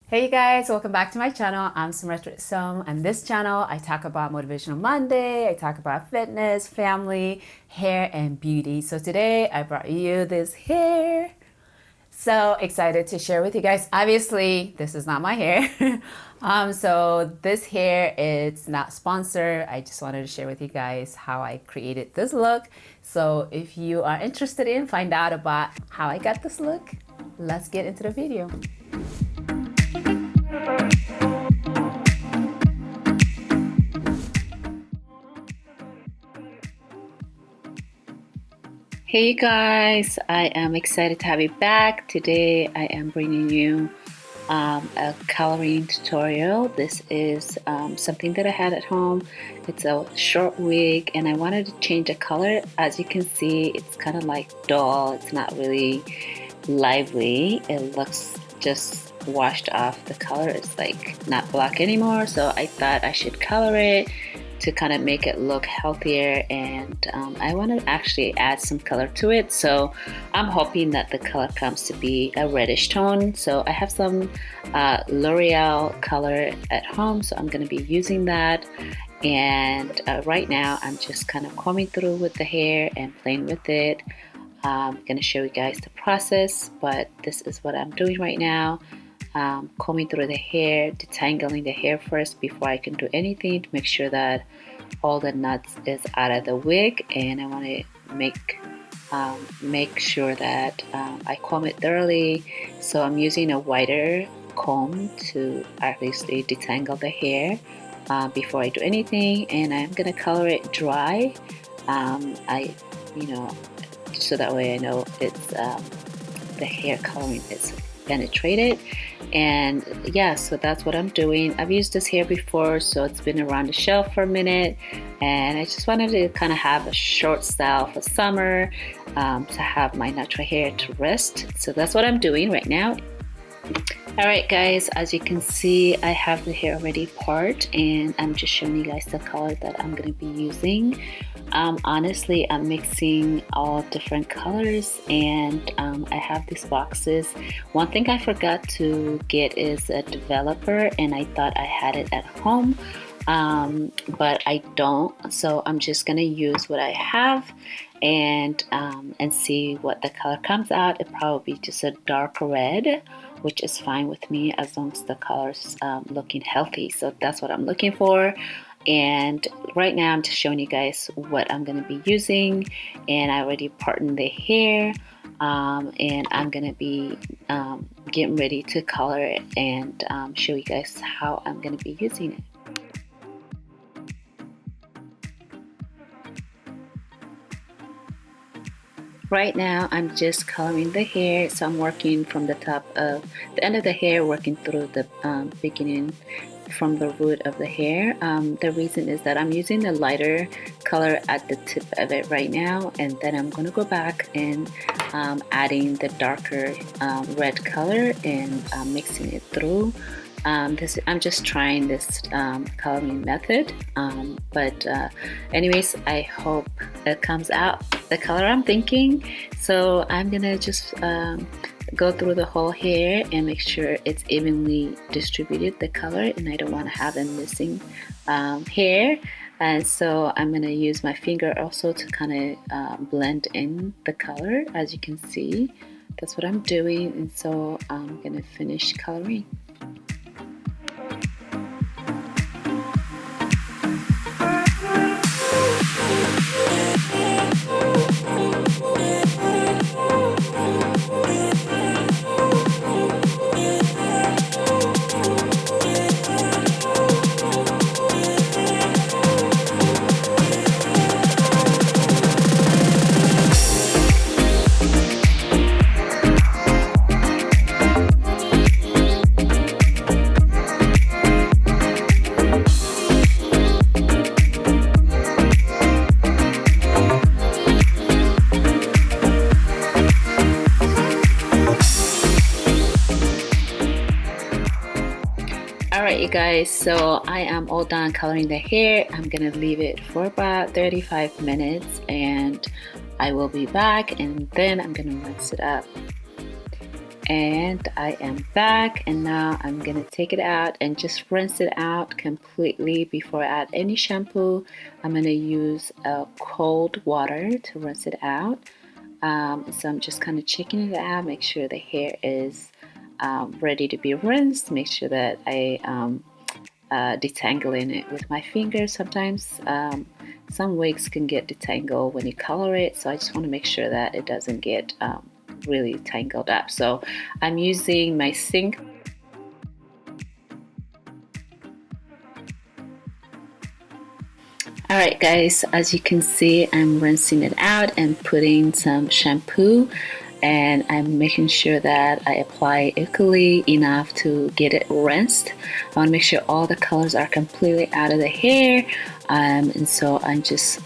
Hey you guys, welcome back to my channel. I'm Semret Russom, and this channel I talk about Motivational Monday, I talk about fitness, family, hair, and beauty. So today I brought you this hair. So excited to share with you guys. Obviously, this is not my hair. So this hair, it's not sponsored. I just wanted to share with you guys how I created this look. So if you are interested in find out about how I got this look, let's get into the video. Hey guys, I am excited to have you back. Today I am bringing you a coloring tutorial. This is something that I had at home. It's a short wig and I wanted to change the color. As you can see, it's kind of like dull. It's not really lively. It looks just washed off. The color is like not black anymore, so I thought I should color it to kind of make it look healthier, and I want to actually add some color to it. So I'm hoping that the color comes to be a reddish tone. So I have some L'Oreal color at home, so I'm going to be using that. And right now I'm just kind of combing through with the hair and playing with it. I'm going to show you guys the process, but this is what I'm doing right now. Combing through the hair, detangling the hair first before I can do anything to make sure that all the knots is out of the wig, and I want to make sure that I comb it thoroughly. So I'm using a wider comb to obviously detangle the hair before I do anything, and I'm gonna color it dry. So that way I know it's the hair coloring is penetrated. And yeah, so that's what I'm doing. I've used this hair before, so it's been around the shelf for a minute, and I just wanted to kind of have a short style for summer, to have my natural hair to rest. So that's what I'm doing right now. Alright guys, as you can see, I have the hair already part, and I'm just showing you guys the color that I'm going to be using. Honestly, I'm mixing all different colors, and I have these boxes. One thing I forgot to get is a developer, and I thought I had it at home, but I don't. So I'm just going to use what I have and see what the color comes out. It'll probably be just a dark red, which is fine with me as long as the color's looking healthy. So that's what I'm looking for. And right now I'm just showing you guys what I'm going to be using, and I already parted the hair, and I'm going to be getting ready to color it and show you guys how I'm going to be using it. Right now I'm just coloring the hair, so I'm working from the top of the end of the hair, working through the beginning from the root of the hair. The reason is that I'm using the lighter color at the tip of it right now, and then I'm going to go back and adding the darker red color and mixing it through. I'm just trying this coloring method, but anyways, I hope it comes out the color I'm thinking. So I'm gonna just go through the whole hair and make sure it's evenly distributed, the color, and I don't want to have a missing hair. And so I'm gonna use my finger also to kind of blend in the color. As you can see, that's what I'm doing, and so I'm gonna finish coloring. Alright you guys, so I am all done coloring the hair. I'm gonna leave it for about 35 minutes and I will be back, and then I'm gonna rinse it up. And I am back, and now I'm gonna take it out and just rinse it out completely before I add any shampoo. I'm gonna use cold water to rinse it out. So I'm just kind of checking it out, make sure the hair is ready to be rinsed, make sure that I detangling it with my fingers. Sometimes some wigs can get detangled when you color it, so I just want to make sure that it doesn't get really tangled up. So I'm using my sink. Alright guys, as you can see, I'm rinsing it out and putting some shampoo, and I'm making sure that I apply equally enough to get it rinsed. I want to make sure all the colors are completely out of the hair, and so I'm just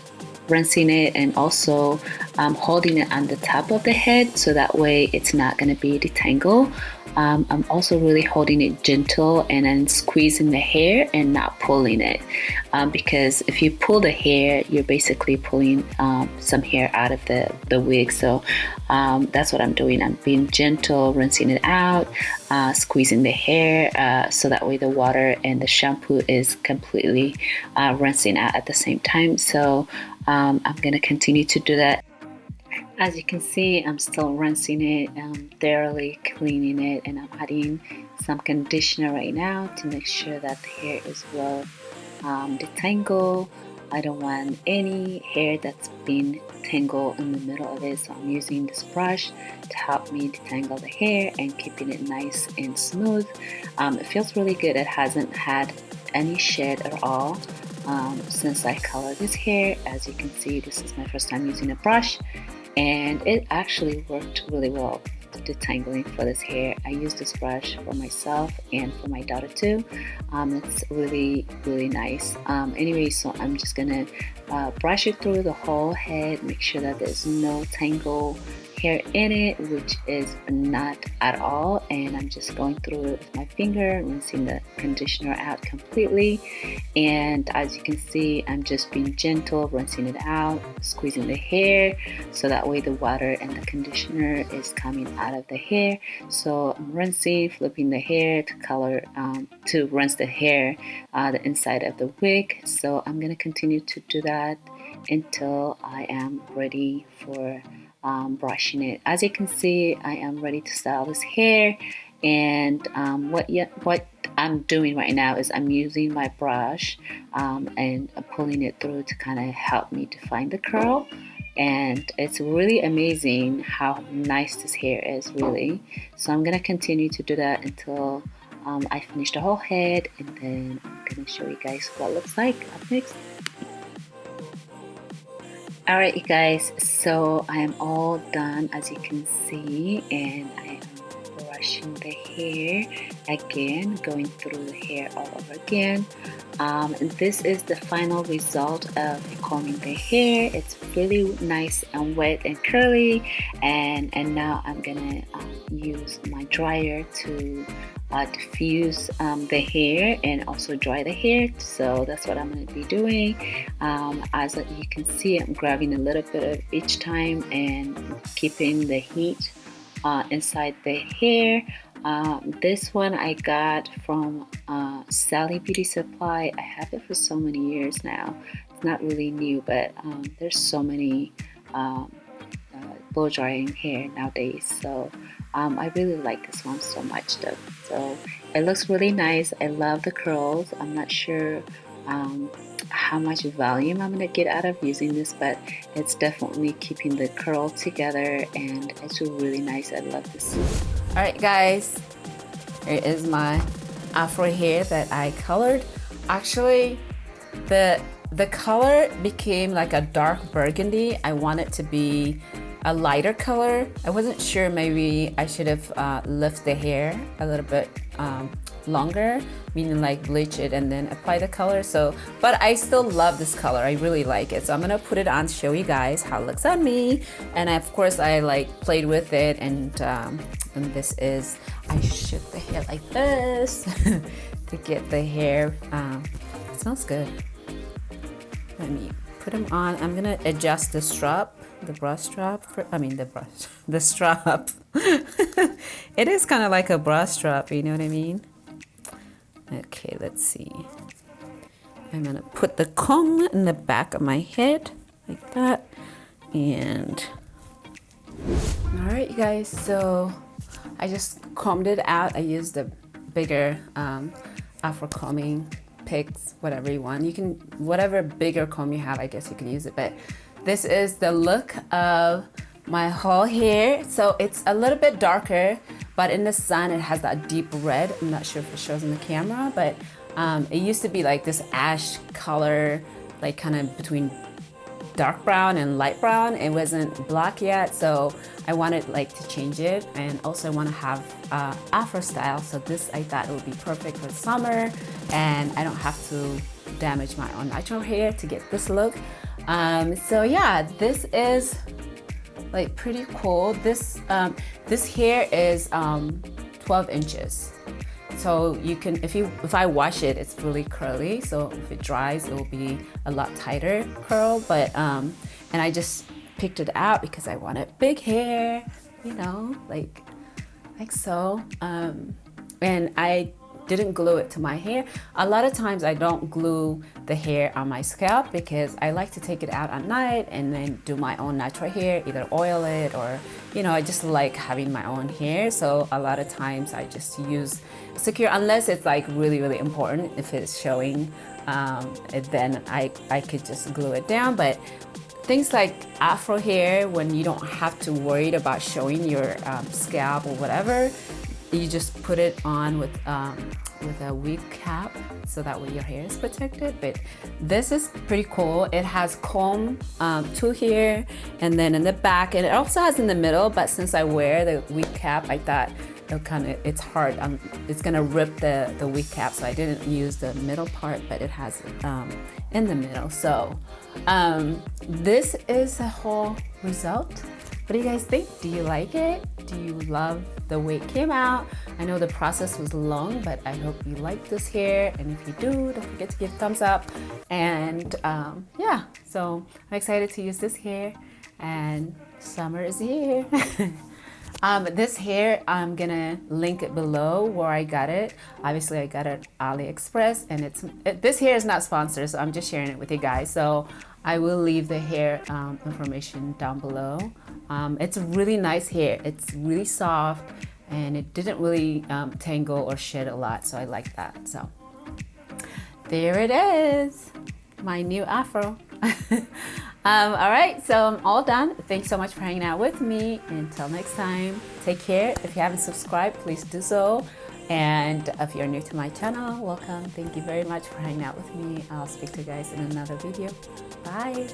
rinsing it and also holding it on the top of the head so that way it's not going to be detangled. I'm also really holding it gentle and then squeezing the hair and not pulling it, because if you pull the hair, you're basically pulling some hair out of the wig. So that's what I'm doing. I'm being gentle, rinsing it out, squeezing the hair, so that way the water and the shampoo is completely rinsing out at the same time. So I'm going to continue to do that. As you can see, I'm still rinsing it, thoroughly cleaning it, and I'm adding some conditioner right now to make sure that the hair is well detangled. I don't want any hair that's been tangled in the middle of it, so I'm using this brush to help me detangle the hair and keeping it nice and smooth. It feels really good. It hasn't had any shed at all since I colored this hair. As you can see, this is my first time using a brush, and it actually worked really well, detangling for this hair. I used this brush for myself and for my daughter too. It's really nice. Anyway, so I'm just gonna brush it through the whole head, make sure that there's no tangle hair in it, which is not at all, and I'm just going through it with my finger, rinsing the conditioner out completely. And as you can see, I'm just being gentle, rinsing it out, squeezing the hair so that way the water and the conditioner is coming out of the hair. So I'm rinsing, flipping the hair to color, to rinse the hair, the inside of the wig. So I'm going to continue to do that until I am ready for brushing it. As you can see, I am ready to style this hair, and what I'm doing right now is I'm using my brush and pulling it through to kind of help me define the curl. And it's really amazing how nice this hair is, really. So I'm gonna continue to do that until I finish the whole head, and then I'm gonna show you guys what it looks like up next. Alright, you guys, so I am all done, as you can see, and I am brushing the hair again, going through the hair all over again. And this is the final result of combing the hair. It's really nice and wet and curly, and now I'm gonna use my dryer to diffuse the hair and also dry the hair. So that's what I'm going to be doing. As you can see, I'm grabbing a little bit of each time and keeping the heat inside the hair. This one I got from Sally Beauty Supply. I have it for so many years now. It's not really new, but there's so many blow drying hair nowadays, so I really like this one so much though. So it looks really nice. I love the curls. I'm not sure how much volume I'm gonna get out of using this, but it's definitely keeping the curl together, and it's really nice. I love this. All right guys, here is my afro hair that I colored. Actually, the color became like a dark burgundy. I want it to be a lighter color. I wasn't sure, maybe I should have left the hair a little bit longer, meaning like bleach it and then apply the color. So, but I still love this color. I really like it. So I'm gonna put it on to show you guys how it looks on me. And of course I like played with it, and this is, I shook the hair like this to get the hair. It smells good. Let me put them on. I'm gonna adjust the strap the brush strap. The strap. It is kind of like a brush strap, you know what I mean? Okay, let's see. I'm gonna put the comb in the back of my head like that. And all right, you guys, so I just combed it out. I used the bigger afro combing picks, whatever you want. You can, whatever bigger comb you have, I guess you can use it. But this is the look of my whole hair. So it's a little bit darker, but in the sun it has that deep red. I'm not sure if it shows in the camera, but it used to be like this ash color, like kind of between dark brown and light brown. It wasn't black yet, so I wanted like to change it, and also I want to have afro style. So this, I thought it would be perfect for summer, and I don't have to damage my own natural hair to get this look. So yeah, this is like pretty cool. This hair is 12 inches. So you can, if I wash it, it's really curly. So if it dries, it will be a lot tighter curl. But and I just picked it out because I wanted big hair, you know, like so. And I didn't glue it to my hair. A lot of times I don't glue the hair on my scalp because I like to take it out at night and then do my own natural hair, either oil it or, you know, I just like having my own hair. So a lot of times I just use secure, unless it's like really, really important. If it's showing, then I could just glue it down. But things like afro hair, when you don't have to worry about showing your scalp or whatever, you just put it on with a wig cap, so that way your hair is protected. But this is pretty cool. It has comb two here, and then in the back, and it also has in the middle. But since I wear the wig cap, I thought it's hard. It's gonna rip the wig cap, so I didn't use the middle part, but it has in the middle. So this is the whole result. What do you guys think? Do you like it? Do you love the way it came out? I know the process was long, but I hope you like this hair. And if you do, don't forget to give a thumbs up. And yeah, so I'm excited to use this hair, and summer is here. This hair, I'm gonna link it below where I got it. Obviously I got it AliExpress, and this hair is not sponsored, so I'm just sharing it with you guys. So I will leave the hair information down below. It's really nice hair. It's really soft, and it didn't really tangle or shed a lot, so I like that. So there it is, my new afro. All right, so I'm all done. Thanks so much for hanging out with me. Until next time, take care. If you haven't subscribed, please do so. And if you're new to my channel, welcome. Thank you very much for hanging out with me. I'll speak to you guys in another video. Bye.